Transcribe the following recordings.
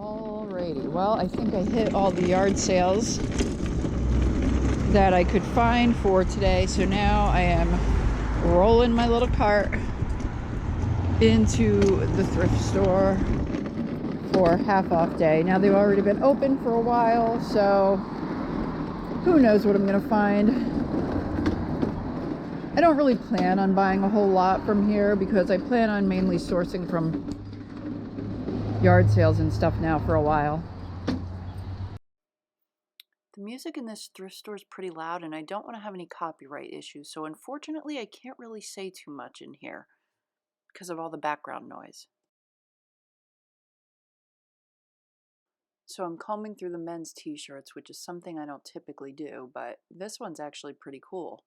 Alrighty, well, I think I hit all the yard sales that I could find for today, so now I am rolling my little cart into the thrift store for half off day. Now they've already been open for a while, so who knows what I'm gonna find. I don't really plan on buying a whole lot from here because I plan on mainly sourcing from yard sales and stuff now for a while. The music in this thrift store is pretty loud and I don't want to have any copyright issues, so unfortunately I can't really say too much in here because of all the background noise. So I'm combing through the men's t-shirts, which is something I don't typically do, but this one's actually pretty cool.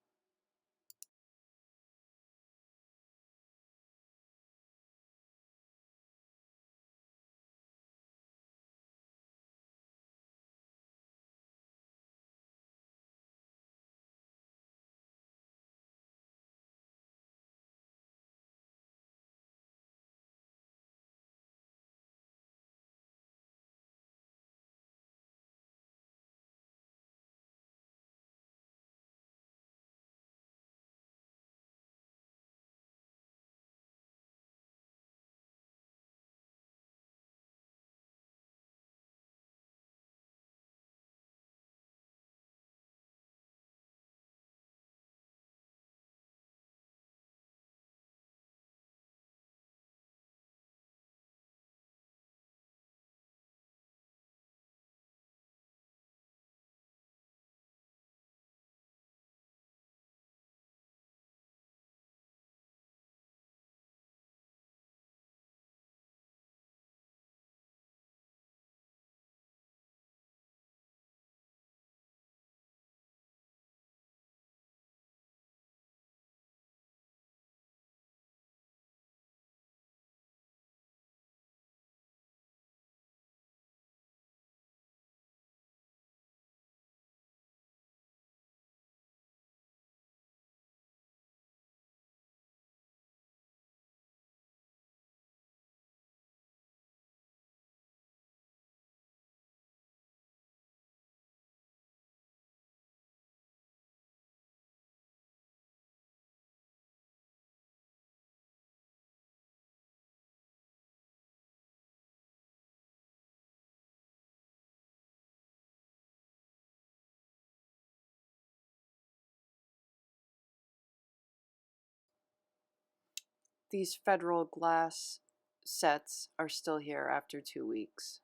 These federal glass sets are still here after 2 weeks.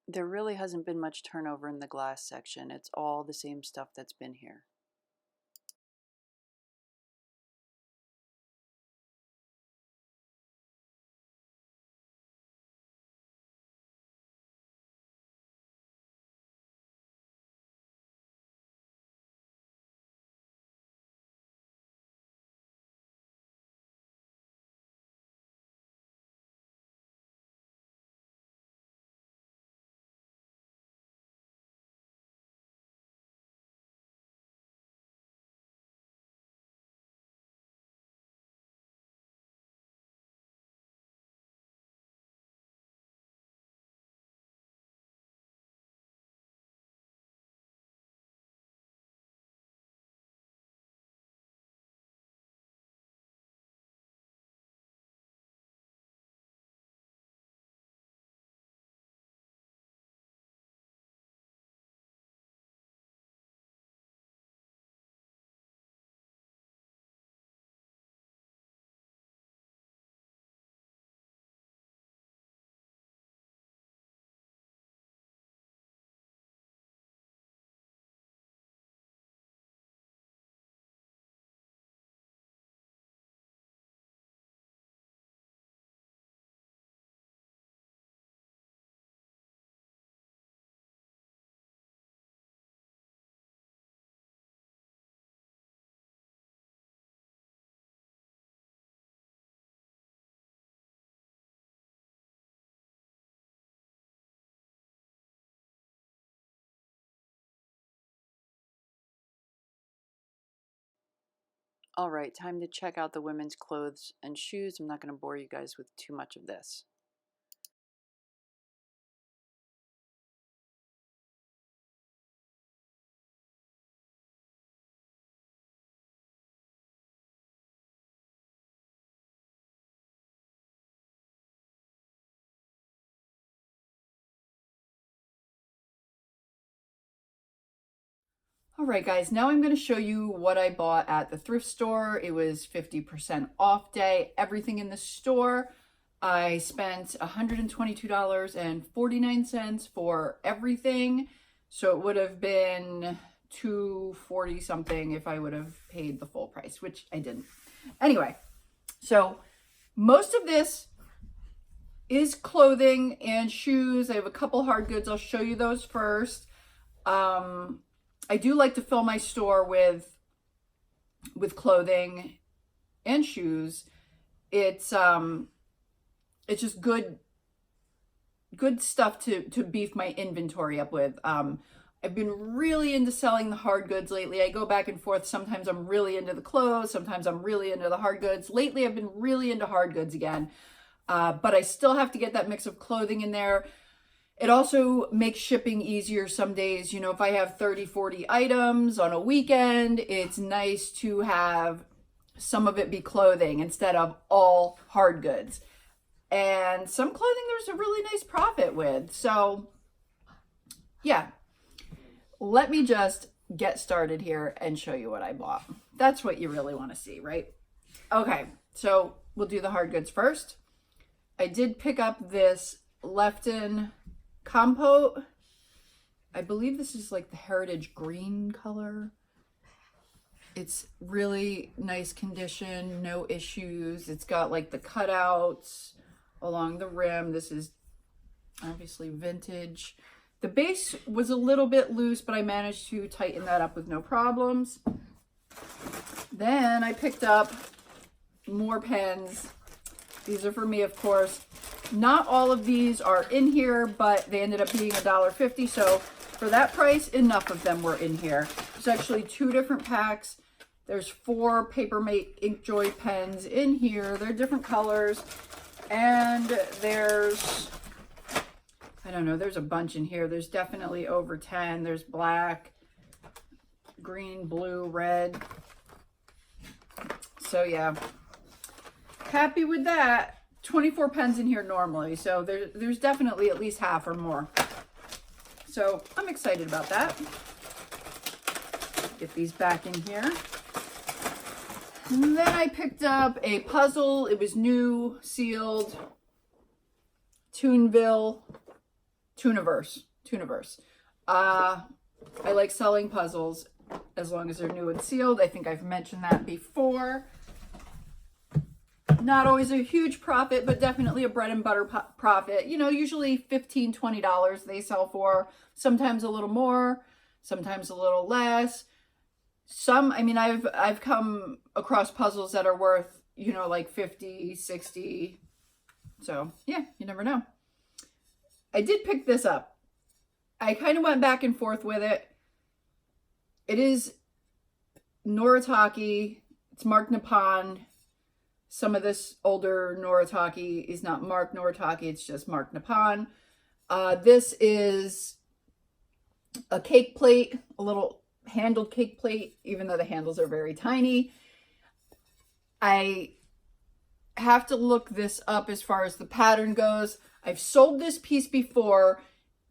There really hasn't been much turnover in the glass section. It's all the same stuff that's been here. All right, time to check out the women's clothes and shoes. I'm not going to bore you guys with too much of this. All right, guys, now I'm going to show you what I bought at the thrift store. It was 50% off day. Everything in the store. I spent $122.49 for everything. So it would have been $240 something if I would have paid the full price, which I didn't. Anyway, so most of this is clothing and shoes. I have a couple hard goods. I'll show you those first. I do like to fill my store with clothing and shoes. It's just good stuff to beef my inventory up with. I've been really into selling the hard goods lately. I go back and forth. Sometimes I'm really into the clothes. Sometimes I'm really into the hard goods. Lately, I've been really into hard goods again. But I still have to get that mix of clothing in there. It also makes shipping easier some days. You know, if I have 30, 40 items on a weekend, it's nice to have some of it be clothing instead of all hard goods. And some clothing there's a really nice profit with. So yeah, let me just get started here and show you what I bought. That's what you really want to see, right? Okay, so we'll do the hard goods first. I did pick up this Lefton compote. I believe this is like the heritage green color. It's really nice condition, no issues. It's got like the cutouts along the rim. This is obviously vintage. The base was a little bit loose, but I managed to tighten that up with no problems. Then I picked up more pens. These are for me, of course. Not all of these are in here, but they ended up being $1.50. So for that price, enough of them were in here. There's actually 2 different packs. There's 4 Papermate Inkjoy pens in here. They're different colors. And there's, I don't know, there's a bunch in here. There's definitely over 10. There's black, green, blue, red. So yeah, happy with that. 24 pens in here normally, so there's definitely at least half or more. So I'm excited about that. Get these back in here. And then I picked up a puzzle. It was new, sealed. Tooniverse. I like selling puzzles as long as they're new and sealed. I think I've mentioned that before. Not always a huge profit, but definitely a bread and butter profit. You know, usually $15, $20 they sell for. Sometimes a little more, sometimes a little less. I mean, I've come across puzzles that are worth, you know, like 50, 60. So yeah, you never know. I did pick this up. I kind of went back and forth with it. It is Noritake. It's marked Nippon. Some of this older Noritake is not marked Noritake, it's just marked Nippon. This is a cake plate, a little handled cake plate, even though the handles are very tiny. I have to look this up as far as the pattern goes. I've sold this piece before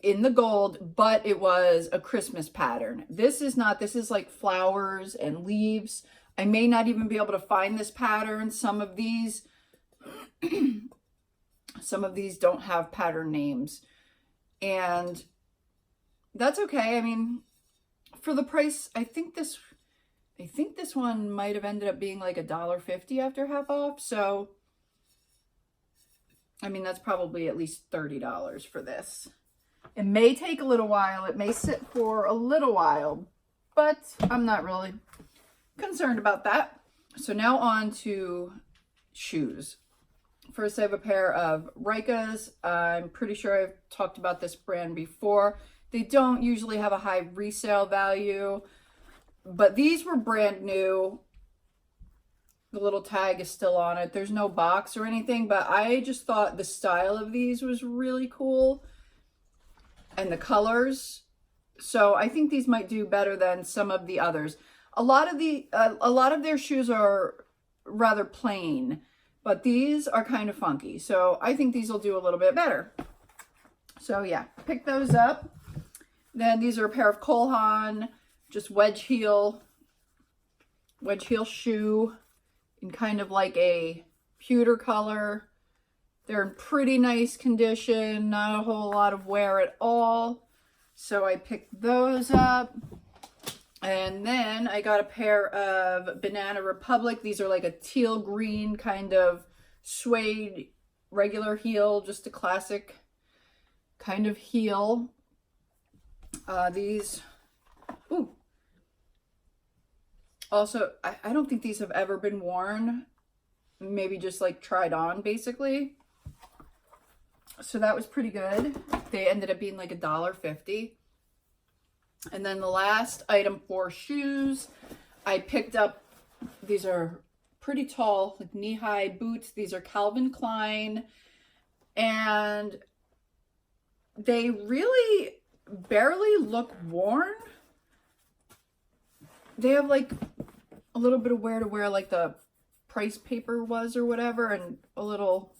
in the gold, but it was a Christmas pattern. This is not, this is like flowers and leaves. I may not even be able to find this pattern. Some of these don't have pattern names. And that's okay. I mean, for the price, I think this one might have ended up being like $1.50 after half off. So, I mean, that's probably at least $30 for this. It may take a little while. It may sit for a little while, but I'm not really concerned about that. So now on to shoes. First, I have a pair of Rikas. I'm pretty sure I've talked about this brand before. They don't usually have a high resale value, but these were brand new. The little tag is still on it. There's no box or anything, but I just thought the style of these was really cool and the colors. So I think these might do better than some of the others. A lot of their shoes are rather plain, but these are kind of funky. So I think these will do a little bit better. So yeah, pick those up. Then these are a pair of Cole Haan, just wedge heel shoe in kind of like a pewter color. They're in pretty nice condition, not a whole lot of wear at all. So I picked those up. And then I got a pair of Banana Republic. These are like a teal green kind of suede regular heel, just a classic kind of heel. These, ooh. Also, I don't think these have ever been worn. Maybe just like tried on basically. So that was pretty good. They ended up being like $1.50. And then the last item for shoes, I picked up, these are pretty tall, like knee-high boots. These are Calvin Klein. And they really barely look worn. They have like a little bit of wear to where like the price paper was or whatever, and a little,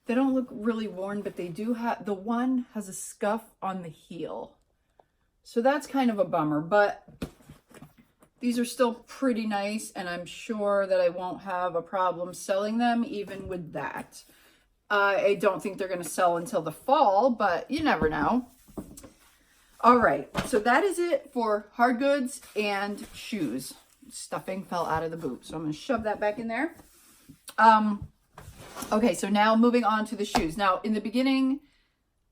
they don't look really worn, but they do have, the one has a scuff on the heel. So that's kind of a bummer, but these are still pretty nice, and I'm sure that I won't have a problem selling them even with that. I don't think they're going to sell until the fall, but you never know. All right, so that is it for hard goods and shoes. Stuffing fell out of the boot, so I'm going to shove that back in there. Okay, so now moving on to the shoes. Now, in the beginning,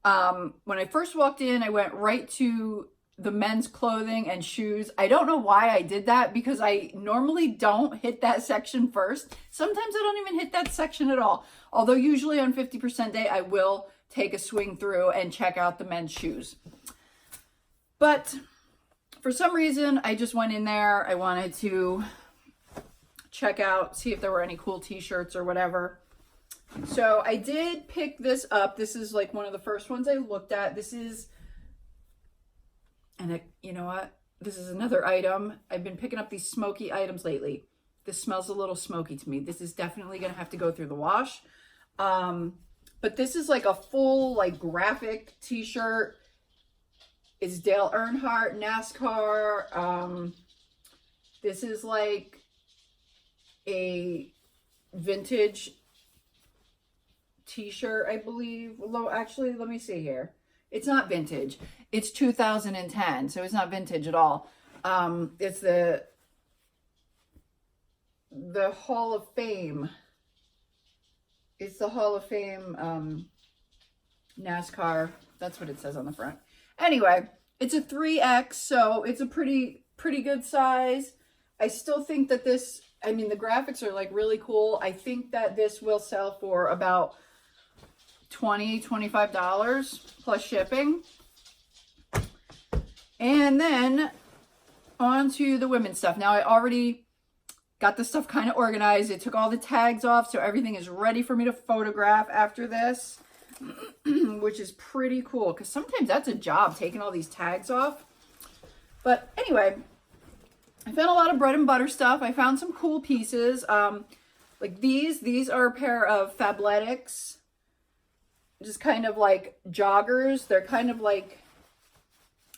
when I first walked in, I went right to the men's clothing and shoes. I don't know why I did that, because I normally don't hit that section first. Sometimes I don't even hit that section at all. Although usually on 50% day, I will take a swing through and check out the men's shoes. But for some reason, I just went in there. I wanted to check out, see if there were any cool t-shirts or whatever. So I did pick this up. This is like one of the first ones I looked at. This is, and you know what? This is another item. I've been picking up these smoky items lately. This smells a little smoky to me. This is definitely going to have to go through the wash. But this is like a full like graphic t-shirt. It's Dale Earnhardt, NASCAR. This is like a vintage t-shirt, I believe. Although actually, let me see here. It's not vintage. It's 2010, so it's not vintage at all. It's the Hall of Fame. It's the Hall of Fame NASCAR. That's what it says on the front. Anyway, it's a 3X, so it's a pretty good size. I still think that this, I mean, the graphics are like really cool. I think that this will sell for about $20, $25 plus shipping. And then on to the women's stuff. Now I already got the stuff kind of organized. It took all the tags off, so everything is ready for me to photograph after this. Which is pretty cool, because sometimes that's a job, taking all these tags off. But anyway, I found a lot of bread and butter stuff. I found some cool pieces. Like these are a pair of Fabletics, just kind of like joggers. They're kind of like,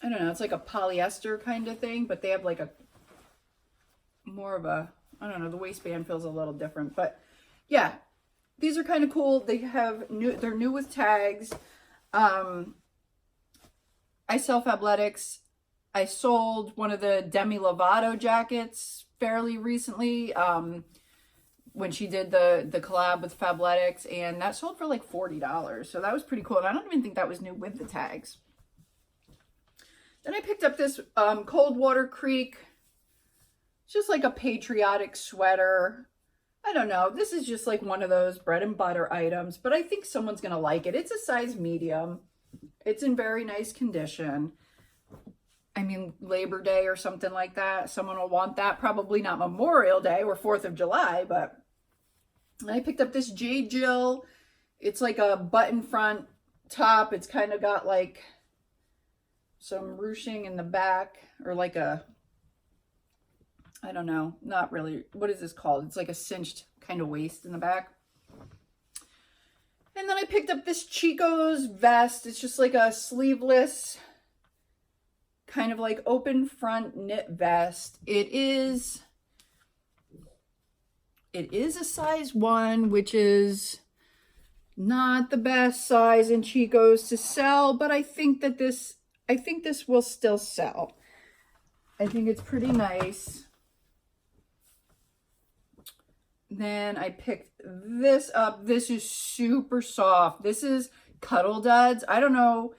I don't know, it's like a polyester kind of thing, but they have like a more of a, I don't know, the waistband feels a little different, but yeah. These are kind of cool. They have they're new with tags. I sell Fabletics. I sold one of the Demi Lovato jackets fairly recently when she did the collab with Fabletics, and that sold for like $40. So that was pretty cool. And I don't even think that was new with the tags. Then I picked up this Coldwater Creek. It's just like a patriotic sweater. I don't know. This is just like one of those bread and butter items, but I think someone's going to like it. It's a size medium. It's in very nice condition. I mean, Labor Day or something like that. Someone will want that. Probably not Memorial Day or 4th of July, but I picked up this J. Jill. It's like a button front top. It's kind of got like some ruching in the back, or like a, I don't know, not really. What is this called? It's like a cinched kind of waist in the back. And then I picked up this Chico's vest. It's just like a sleeveless, kind of like open front knit vest. It is a size 1, which is not the best size in Chico's to sell, but I think this will still sell. I think it's pretty nice. Then I picked this up. This is super soft. This is Cuddle Duds. I don't know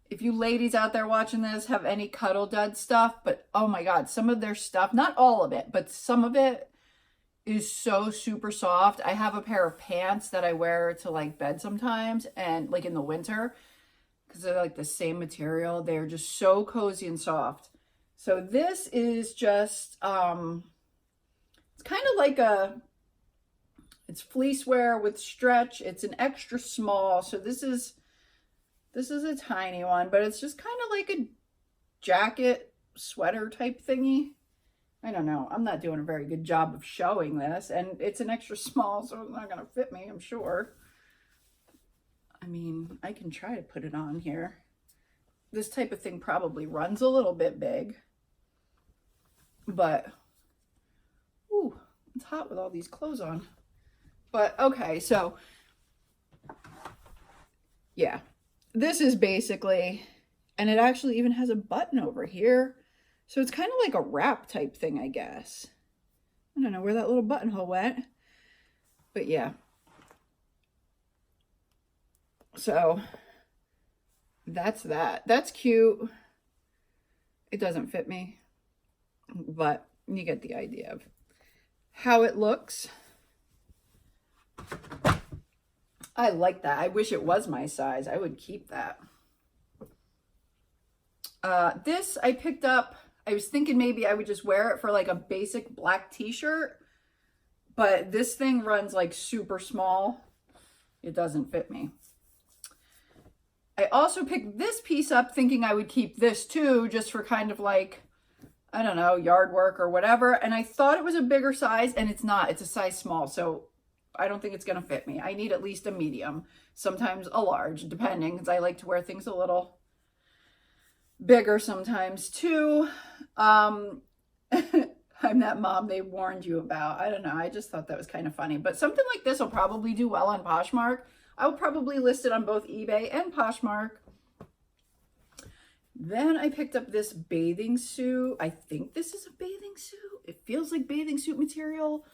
if you ladies out there watching this have any Cuddle Dud stuff, but oh my God, some of their stuff, not all of it, but some of it is so super soft. I have a pair of pants that I wear to like bed sometimes, and like in the winter, because they're like the same material. They're just so cozy and soft. So this is just, it's kind of like it's fleece wear with stretch. It's an extra small. So this is a tiny one, but it's just kind of like a jacket sweater type thingy. I don't know. I'm not doing a very good job of showing this, and it's an extra small, so it's not going to fit me, I'm sure. I mean, I can try to put it on here. This type of thing probably runs a little bit big, but ooh, it's hot with all these clothes on. But okay, so yeah, this is basically, and it actually even has a button over here. So it's kind of like a wrap type thing, I guess. I don't know where that little buttonhole went, but yeah. So that's that. That's cute. It doesn't fit me, but you get the idea of how it looks. I like that. I wish it was my size. I would keep that. This I picked up. I was thinking maybe I would just wear it for like a basic black t-shirt, but this thing runs like super small. It doesn't fit me. I also picked this piece up thinking I would keep this too, just for kind of like, I don't know, yard work or whatever. And I thought it was a bigger size, and it's not. It's a size small. So I don't think it's going to fit me. I need at least a medium, sometimes a large, depending, because I like to wear things a little bigger sometimes too. I'm that mom they warned you about. I don't know. I just thought that was kind of funny. But something like this will probably do well on Poshmark. I will probably list it on both eBay and Poshmark. Then I picked up this bathing suit. I think this is a bathing suit. It feels like bathing suit material.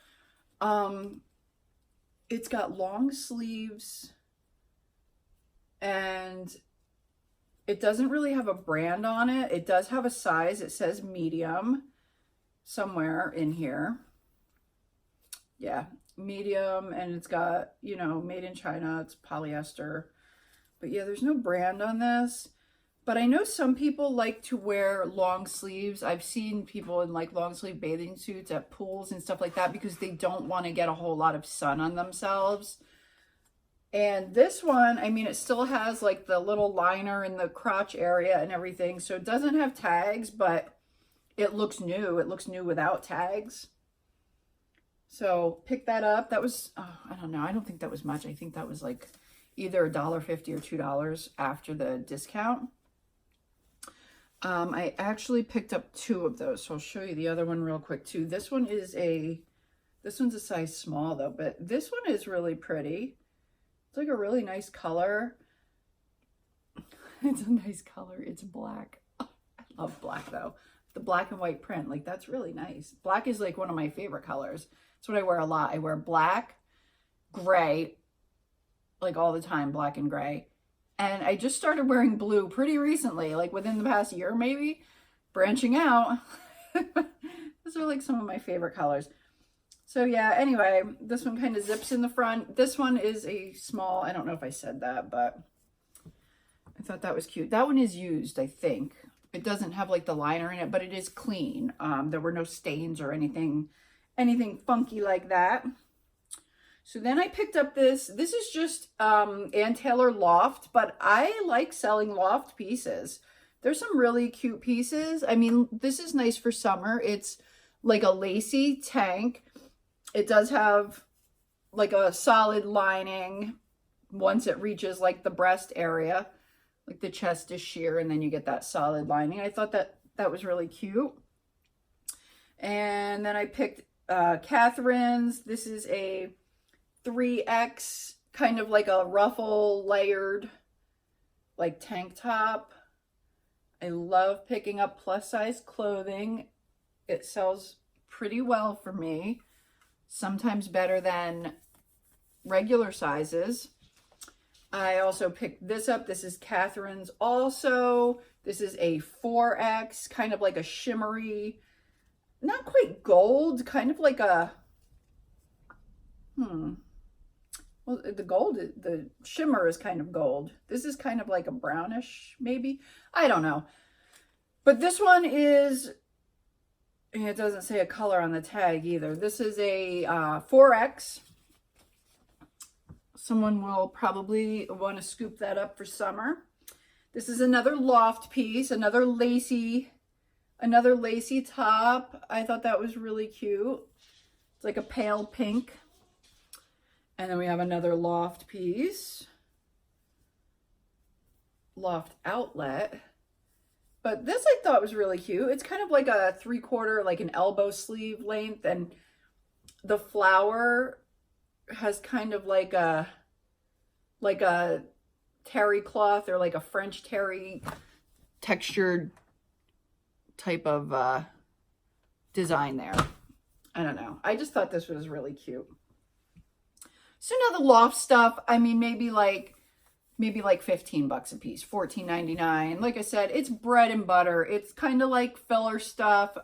It's got long sleeves, and it doesn't really have a brand on it. It does have a size. It says medium somewhere in here. Yeah, medium, and it's got, you know, made in China. It's polyester. But yeah, there's no brand on this. But I know some people like to wear long sleeves. I've seen people in like long sleeve bathing suits at pools and stuff like that because they don't want to get a whole lot of sun on themselves. And this one, I mean, it still has like the little liner in the crotch area and everything. So it doesn't have tags, but it looks new. It looks new without tags. So pick that up. That was, oh, I don't know. I don't think that was much. I think that was like either $1.50 or $2 after the discount. I actually picked up 2 of those. So I'll show you the other one real quick too. This one's a size small though, but this one is really pretty. It's like a really nice color. It's a nice color. It's black. Oh, I love black though. The black and white print, like that's really nice. Black is like one of my favorite colors. That's what I wear a lot. I wear black, gray, like all the time, black and gray. And I just started wearing blue pretty recently, like within the past year maybe, branching out. Those are like some of my favorite colors. So yeah, anyway, this one kind of zips in the front. This one is a small, I don't know if I said that, but I thought that was cute. That one is used, I think. It doesn't have like the liner in it, but it is clean. There were no stains or anything funky like that. So then I picked up this is just Ann Taylor Loft, but I like selling loft pieces. There's some really cute pieces. I mean, this is nice for summer. It's like a lacy tank. It does have like a solid lining once it reaches like the breast area. Like the chest is sheer and then you get that solid lining. I thought that was really cute. And then I picked Catherine's. This is a 3X, kind of like a ruffle layered like tank top. I love picking up plus size clothing. It sells pretty well for me, sometimes better than regular sizes. I also picked this up. This is Catherine's also. This is a 4X, kind of like a shimmery, not quite gold, kind of like a, well, the shimmer is kind of gold. This is kind of like a brownish, maybe. I don't know. But this one is, it doesn't say a color on the tag either. This is a 4X. Someone will probably want to scoop that up for summer. This is another loft piece, another lacy top. I thought that was really cute. It's like a pale pink. And then we have another loft piece. Loft outlet. But this I thought was really cute. It's kind of like a 3/4, like an elbow sleeve length. And the flower has kind of like a terry cloth or like a French terry textured type of design there. I don't know. I just thought this was really cute. So now the loft stuff, I mean, maybe like $15 a piece, $14.99. Like I said, it's bread and butter. It's kind of like filler stuff.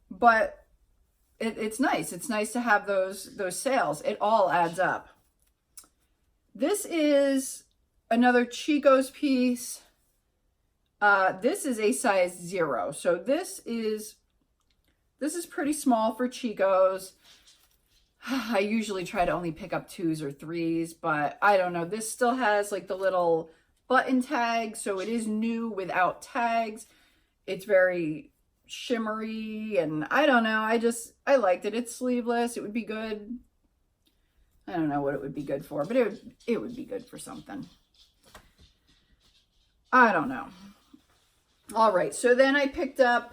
But it's nice. It's nice to have those sales. It all adds up. This is another Chico's piece. This is a size 0. So this is pretty small for Chico's. I usually try to only pick up 2s or 3s, but I don't know. This still has like the little button tag, so it is new without tags. It's very shimmery, and I don't know. I liked it. It's sleeveless. It would be good. I don't know what it would be good for, but it would be good for something. I don't know. All right, so then I picked up,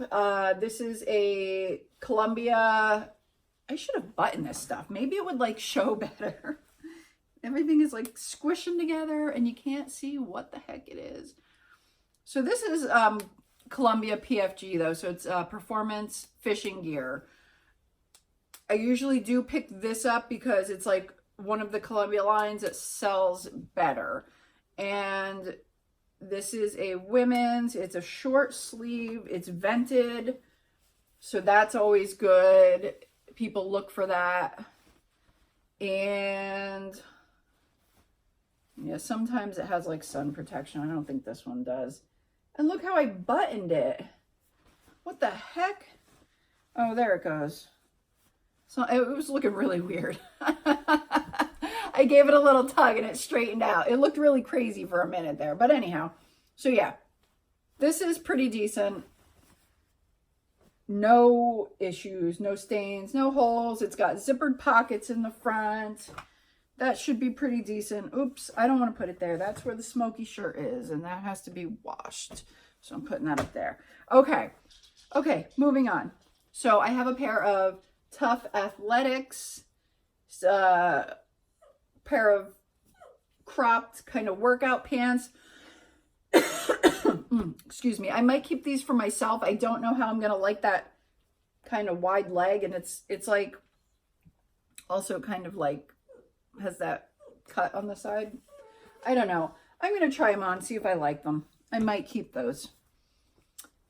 this is a Columbia. I should have buttoned this stuff. Maybe it would like show better. Everything is like squishing together and you can't see what the heck it is. So this is Columbia PFG though. So it's performance fishing gear. I usually do pick this up because it's like one of the Columbia lines that sells better. And this is a women's, it's a short sleeve, it's vented. So that's always good. People look for that. And yeah, sometimes it has like sun protection. I don't think this one does. And look how I buttoned it. What the heck? Oh, there it goes. So it was looking really weird. I gave it a little tug and it straightened out. It looked really crazy for a minute there. But anyhow, so yeah, this is pretty decent. No issues, no stains, no holes. It's got zippered pockets in the front. That should be pretty decent. Oops, I don't want to put it there. That's where the smoky shirt is, and that has to be washed. So I'm putting that up there. Okay, moving on. So I have a pair of Tough Athletics, pair of cropped kind of workout pants. Excuse me. I might keep these for myself. I don't know how I'm going to like that kind of wide leg. And it's like also kind of like has that cut on the side. I don't know. I'm going to try them on, see if I like them. I might keep those.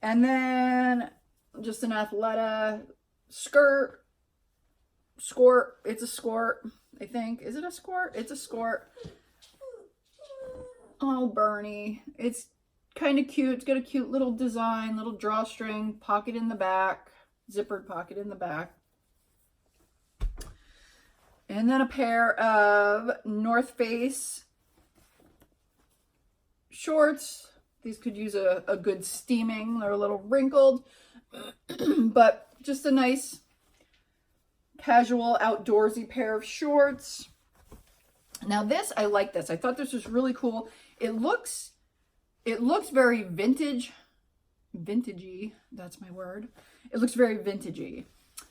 And then just an Athleta skirt. Skort. It's a skort, I think. Is it a skort? It's a skort. Oh, Bernie. It's kind of cute. It's got a cute little design, little drawstring, pocket in the back, zippered pocket in the back. And then a pair of North Face shorts. These could use a good steaming. They're a little wrinkled, but just a nice casual outdoorsy pair of shorts. Now this, I like this. I thought this was really cool. It looks very vintagey. That's my word. It looks very vintagey,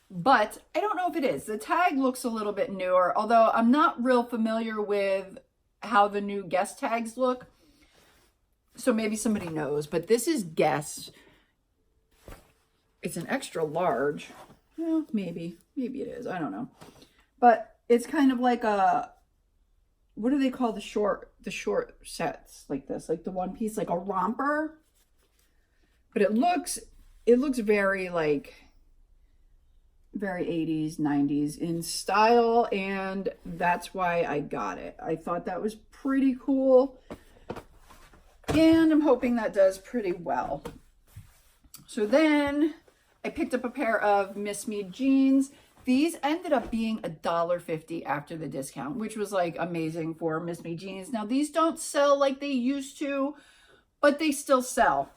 but I don't know if it is. The tag looks a little bit newer, although I'm not real familiar with how the new Guess tags look. So maybe somebody knows, but this is Guess. It's an extra large. Well, maybe it is. I don't know. But it's kind of like a, what do they call the short sets like this? Like the one piece, like a romper. But it looks very like, very 80s, 90s in style. And that's why I got it. I thought that was pretty cool. And I'm hoping that does pretty well. So then I picked up a pair of Miss Me jeans. These ended up being $1.50 after the discount, which was like amazing for Miss Me jeans. Now these don't sell like they used to, but they still sell.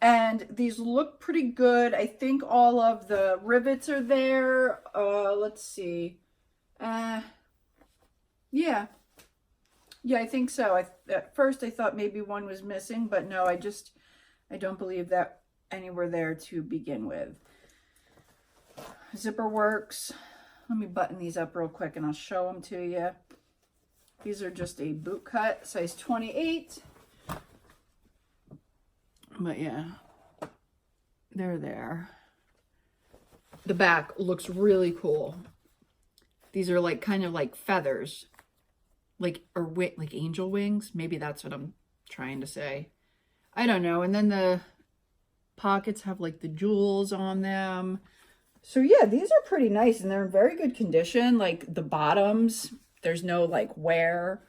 And these look pretty good. I think all of the rivets are there. Let's see. Yeah. Yeah, I think so. At first I thought maybe one was missing, but no, I don't believe that any were there to begin with. Zipper works. Let me button these up real quick and I'll show them to you. These are just a boot cut, size 28. But yeah, they're there. The back looks really cool. These are like kind of like feathers. Like angel wings. Maybe that's what I'm trying to say. I don't know. And then the pockets have like the jewels on them. So yeah, these are pretty nice and they're in very good condition. Like the bottoms, there's no like wear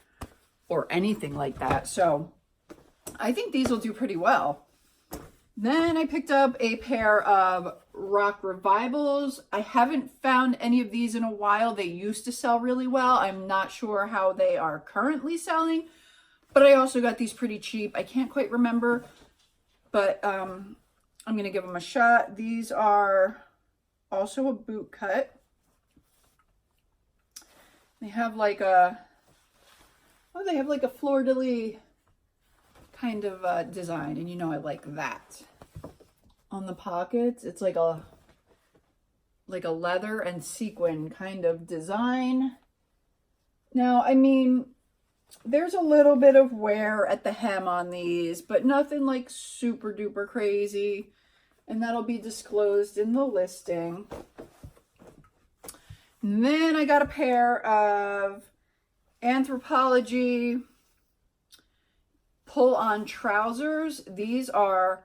or anything like that. So I think these will do pretty well. Then I picked up a pair of Rock Revivals. I haven't found any of these in a while. They used to sell really well. I'm not sure how they are currently selling, but I also got these pretty cheap. I can't quite remember, but I'm going to give them a shot. These are also a boot cut. They have like a, they have like a fleur-de-lis kind of design, and you know I like that. On the pockets, it's like a leather and sequin kind of design. Now, I mean, there's a little bit of wear at the hem on these, but nothing like super duper crazy. And that'll be disclosed in the listing. And then I got a pair of Anthropologie pull-on trousers. These are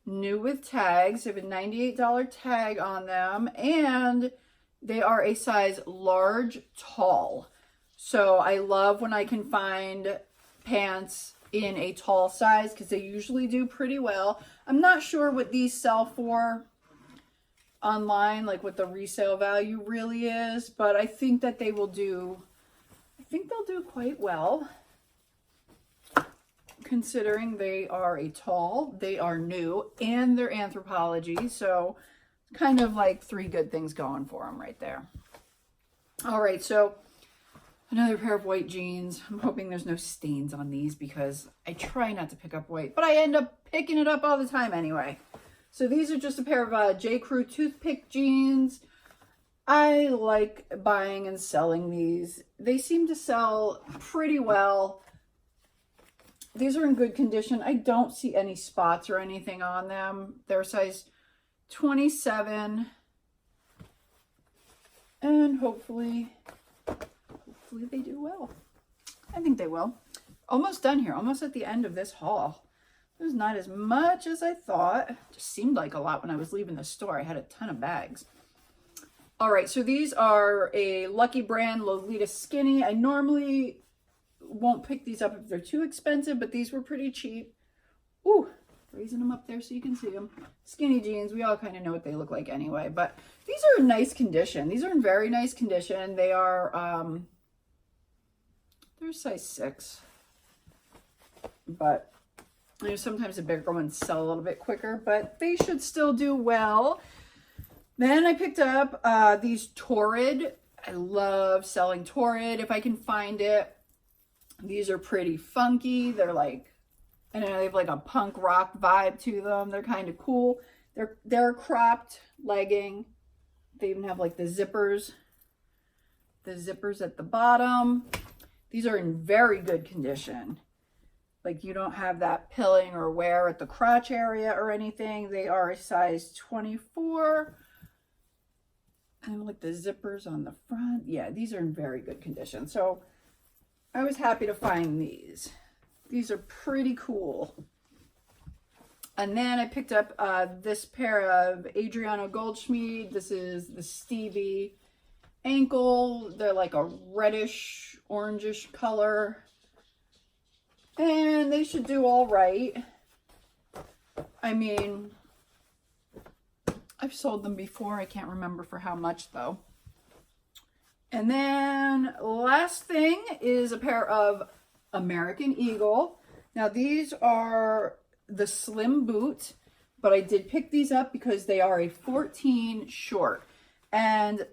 new with tags. They have a $98 tag on them, and they are a size large tall. So I love when I can find pants in a tall size because they usually do pretty well. I'm not sure what these sell for online, like what the resale value really is, but I think that they will do, I think they'll do quite well. Considering they are a tall, they are new, and they're Anthropologie, so kind of like three good things going for them right there. All right, so another pair of white jeans. I'm hoping there's no stains on these because I try not to pick up white, but I end up picking it up all the time anyway. So these are just a pair of J. Crew toothpick jeans. I like buying and selling these. They seem to sell pretty well. These are in good condition. I don't see any spots or anything on them. They're size 27. And hopefully they do well. I think they will. Almost done here. Almost at the end of this haul. There's not as much as I thought. It just seemed like a lot when I was leaving the store. I had a ton of bags. All right, so these are a Lucky Brand Lolita Skinny. I normally won't pick these up if they're too expensive, but these were pretty cheap. Ooh, raising them up there so you can see them. Skinny jeans, we all kind of know what they look like anyway, but these are in nice condition. These are in very nice condition. They are, they're size 6, but you know, sometimes the bigger ones sell a little bit quicker, but they should still do well. Then I picked up these Torrid. I love selling Torrid if I can find it. These are pretty funky. They're like, I don't know, they have like a punk rock vibe to them. They're kind of cool. They're a cropped legging. They even have like the zippers at the bottom. These are in very good condition. Like you don't have that pilling or wear at the crotch area or anything. They are a size 24. And like the zippers on the front. Yeah, these are in very good condition. So I was happy to find these. These are pretty cool. And then I picked up this pair of Adriano Goldschmied. This is the Stevie ankle. They're like a reddish, orangish color. And they should do all right. I mean, I've sold them before. I can't remember for how much though. And then last thing is a pair of American Eagle. Now these are the slim boot, but I did pick these up because they are a 14 short. And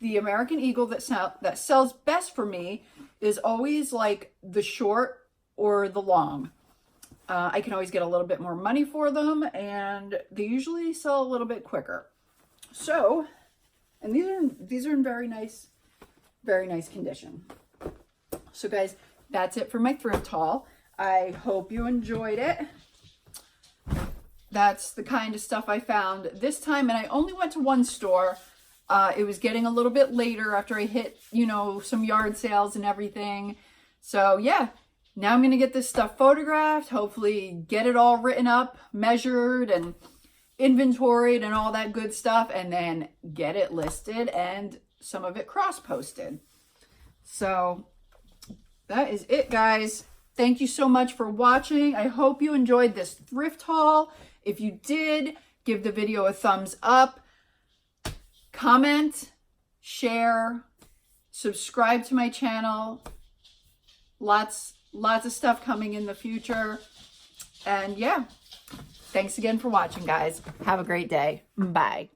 the American Eagle that sells best for me is always like the short or the long. I can always get a little bit more money for them, and they usually sell a little bit quicker. So, and these are in very nice condition. So guys, that's it for my thrift haul. I hope you enjoyed it. That's the kind of stuff I found this time, and I only went to one store. It was getting a little bit later after I hit, you know, some yard sales and everything. So yeah. Now I'm going to get this stuff photographed, hopefully get it all written up, measured and inventoried and all that good stuff, and then get it listed and some of it cross-posted. So that is it, guys. Thank you so much for watching. I hope you enjoyed this thrift haul. If you did, give the video a thumbs up, comment, share, subscribe to my channel. Lots of stuff coming in the future. And yeah, thanks again for watching, guys. Have a great day. Bye.